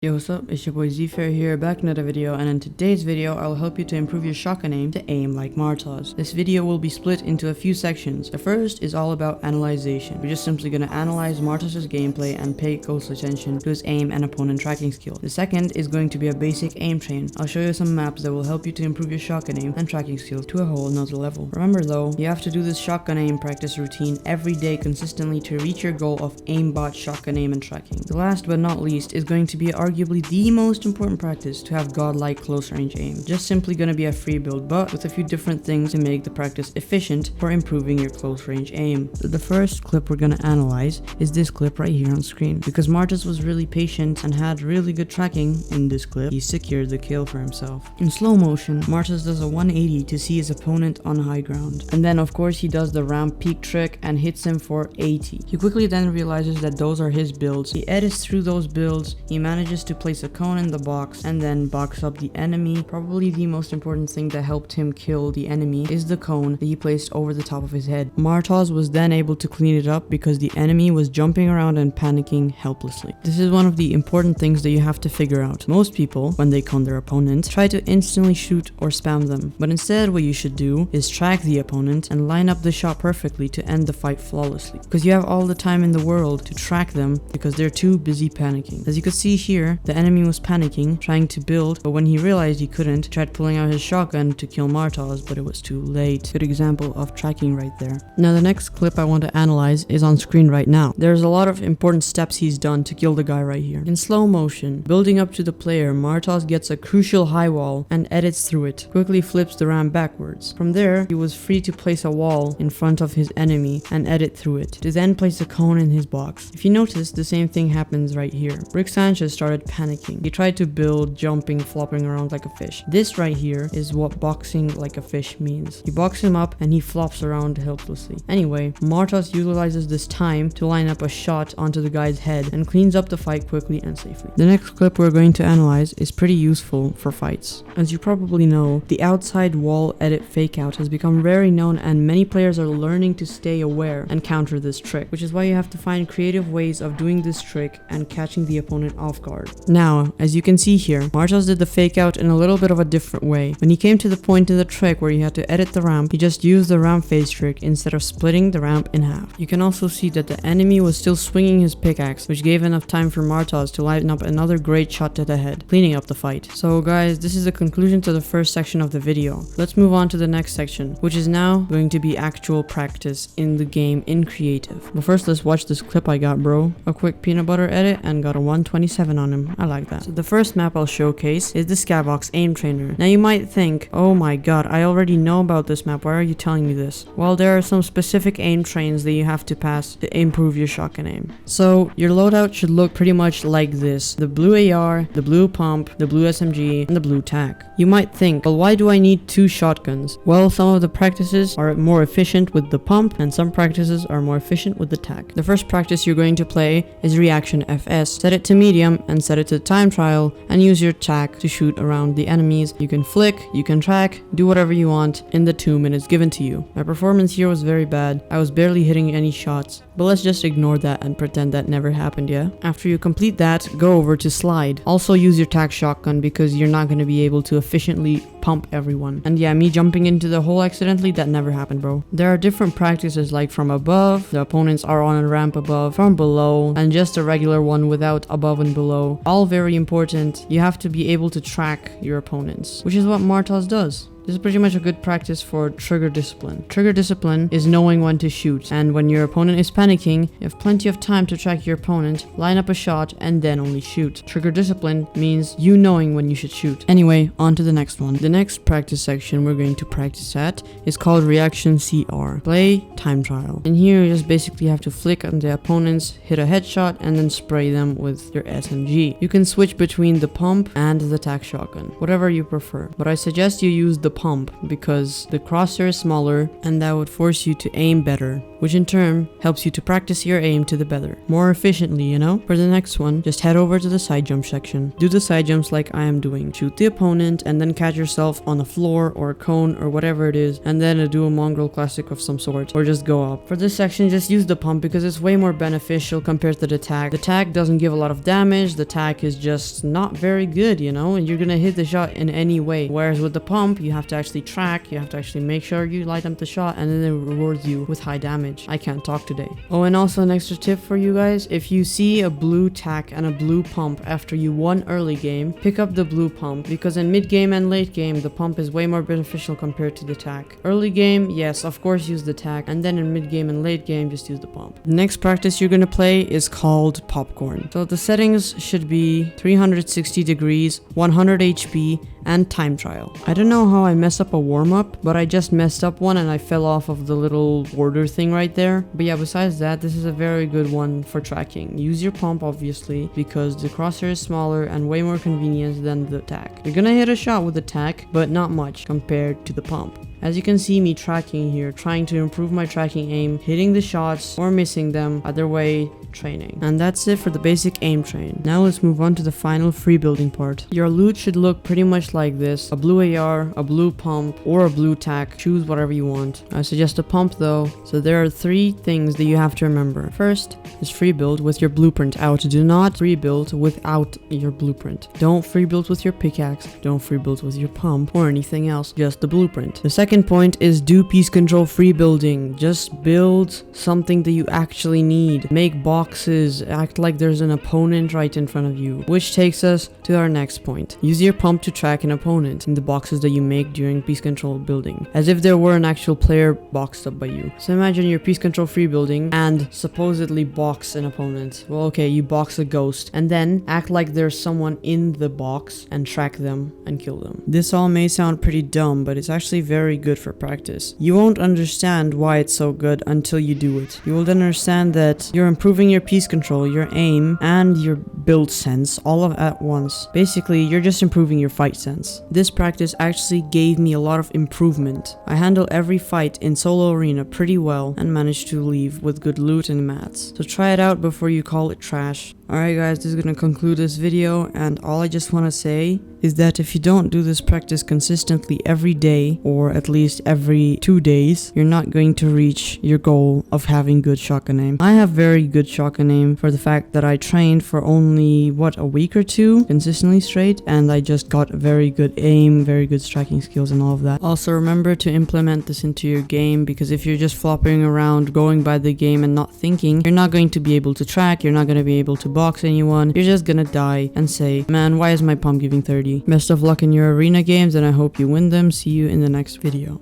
Yo, what's up? It's your boy ZFair here, back in another video, and in today's video, I'll help you to improve your shotgun aim to aim like Martoz. This video will be split into a few sections. The first is all about analyzation. We're just simply going to analyze Martoz's gameplay and pay close attention to his aim and opponent tracking skill. The second is going to be a basic aim train. I'll show you some maps that will help you to improve your shotgun aim and tracking skills to a whole nother level. Remember though, you have to do this shotgun aim practice routine every day consistently to reach your goal of aimbot shotgun aim and tracking. The last but not least is going to be arguably the most important practice to have godlike close range aim. Just simply gonna be a free build, but with a few different things to make the practice efficient for improving your close range aim. So the first clip we're gonna analyze is this clip right here on screen. Because Martoz was really patient and had really good tracking in this clip, he secured the kill for himself. In slow motion, Martoz does a 180 to see his opponent on high ground. And then of course he does the ramp peak trick and hits him for 80. He quickly then realizes that those are his builds. He edits through those builds, he manages to place a cone in the box and then box up the enemy. Probably the most important thing that helped him kill the enemy is the cone that he placed over the top of his head. Martoz was then able to clean it up because the enemy was jumping around and panicking helplessly. This is one of the important things that you have to figure out. Most people, when they cone their opponent, try to instantly shoot or spam them, but instead what you should do is track the opponent and line up the shot perfectly to end the fight flawlessly, because you have all the time in the world to track them because they're too busy panicking. As you can see here, the enemy was panicking, trying to build, but when he realized he couldn't, he tried pulling out his shotgun to kill Martoz, but it was too late. Good example of tracking right there. Now the next clip I want to analyze is on screen right now. There's a lot of important steps he's done to kill the guy right here. In slow motion, building up to the player, Martoz gets a crucial high wall and edits through it, quickly flips the ramp backwards. From there, he was free to place a wall in front of his enemy and edit through it, to then place a cone in his box. If you notice, the same thing happens right here. Sanchez started panicking. He tried to build, jumping, flopping around like a fish. This right here is what boxing like a fish means. You box him up and he flops around helplessly. Anyway, Martoz utilizes this time to line up a shot onto the guy's head and cleans up the fight quickly and safely. The next clip we're going to analyze is pretty useful for fights. As you probably know, the outside wall edit fakeout has become very known and many players are learning to stay aware and counter this trick, which is why you have to find creative ways of doing this trick and catching the opponent off guard. Now, as you can see here, Martoz did the fake out in a little bit of a different way. When he came to the point in the trick where he had to edit the ramp, he just used the ramp phase trick instead of splitting the ramp in half. You can also see that the enemy was still swinging his pickaxe, which gave enough time for Martoz to line up another great shot to the head, cleaning up the fight. So guys, this is the conclusion to the first section of the video. Let's move on to the next section, which is now going to be actual practice in the game in creative. But first, let's watch this clip I got, bro. A quick peanut butter edit and got a 127 on him. I like that. So the first map I'll showcase is the Skaavok Aim Trainer. Now you might think, oh my god, I already know about this map, why are you telling me this? Well, there are some specific aim trains that you have to pass to improve your shotgun aim. So your loadout should look pretty much like this: the blue AR, the blue pump, the blue SMG, and the blue tac. You might think, well, why do I need two shotguns? Well, some of the practices are more efficient with the pump and some practices are more efficient with the tac. The first practice you're going to play is reaction FS. Set it to medium and set it to time trial and use your tac to shoot around the enemies. You can flick, you can track, do whatever you want in the 2 minutes given to you. My performance here was very bad. I was barely hitting any shots, but let's just ignore that and pretend that never happened, yeah? After you complete that, go over to slide. Also use your tac shotgun because you're not going to be able to efficiently pump everyone. And yeah, me jumping into the hole accidentally, that never happened, bro. There are different practices like from above, the opponents are on a ramp above, from below, and just a regular one without above and below. All very important. You have to be able to track your opponents, which is what Martoz does. This is pretty much a good practice for trigger discipline. Trigger discipline is knowing when to shoot, and when your opponent is panicking, you have plenty of time to track your opponent, line up a shot, and then only shoot. Trigger discipline means you knowing when you should shoot. Anyway, on to the next one. The next practice section we're going to practice at is called reaction CR. Play time trial. And here you just basically have to flick on the opponents, hit a headshot, and then spray them with your SMG. You can switch between the pump and the tac shotgun, whatever you prefer, but I suggest you use the pump because the crosshair is smaller and that would force you to aim better, which in turn helps you to practice your aim to the better, more efficiently, you know? For the next one, just head over to the side jump section. Do the side jumps like I am doing. Shoot the opponent and then catch yourself on a floor or a cone or whatever it is, and then do a mongrel classic of some sort, or just go up. For this section, just use the pump because it's way more beneficial compared to the tag. The tag doesn't give a lot of damage, the tag is just not very good, you know, and you're gonna hit the shot in any way. Whereas with the pump, you have to actually track, you have to actually make sure you light up the shot, and then it rewards you with high damage. I can't talk today. Oh, and also an extra tip for you guys, if you see a blue tack and a blue pump after you won early game, pick up the blue pump, because in mid game and late game, the pump is way more beneficial compared to the tack. Early game, yes, of course use the tack, and then in mid game and late game, just use the pump. The next practice you're gonna play is called popcorn. So the settings should be 360 degrees, 100 HP, and time trial. I don't know how I messed up a warm-up, but I just messed up one and I fell off of the little border thing right there. But yeah, besides that, this is a very good one for tracking. Use your pump, obviously, because the crosshair is smaller and way more convenient than the tack. You're gonna hit a shot with the tack, but not much compared to the pump. As you can see me tracking here, trying to improve my tracking aim, hitting the shots or missing them, either way, training. And that's it for the basic aim train. Now let's move on to the final free building part. Your loot should look pretty much like this: a blue AR, a blue pump, or a blue tack. Choose whatever you want. I suggest a pump though, so there are 3 things that you have to remember. First is free build with your blueprint out. Do not free build without your blueprint. Don't free build with your pickaxe, don't free build with your pump or anything else, just the blueprint. The second point is do piece control free building. Just build something that you actually need. Make boxes, act like there's an opponent right in front of you. Which takes us to our next point. Use your pump to track an opponent in the boxes that you make during piece control building, as if there were an actual player boxed up by you. So imagine your piece control free building and supposedly box an opponent. Well, okay, you box a ghost and then act like there's someone in the box and track them and kill them. This all may sound pretty dumb, but it's actually very good for practice. You won't understand why it's so good until you do it. You will then understand that you're improving your piece control, your aim, and your build sense all at once. Basically, you're just improving your fight sense. This practice actually gave me a lot of improvement. I handle every fight in solo arena pretty well and managed to leave with good loot and mats. So try it out before you call it trash. Alright guys, this is gonna conclude this video, and all I just want to say is that if you don't do this practice consistently every day, or at least every 2 days, you're not going to reach your goal of having good shotgun aim. I have very good shotgun aim for the fact that I trained for only, a week or 2 consistently straight, and I just got very good aim, very good striking skills and all of that. Also remember to implement this into your game, because if you're just flopping around, going by the game and not thinking, you're not going to be able to track, you're not going to be able to box anyone, you're just gonna die and say, man, why is my pump giving 30? Best of luck in your arena games, and I hope you win them. See you in the next video.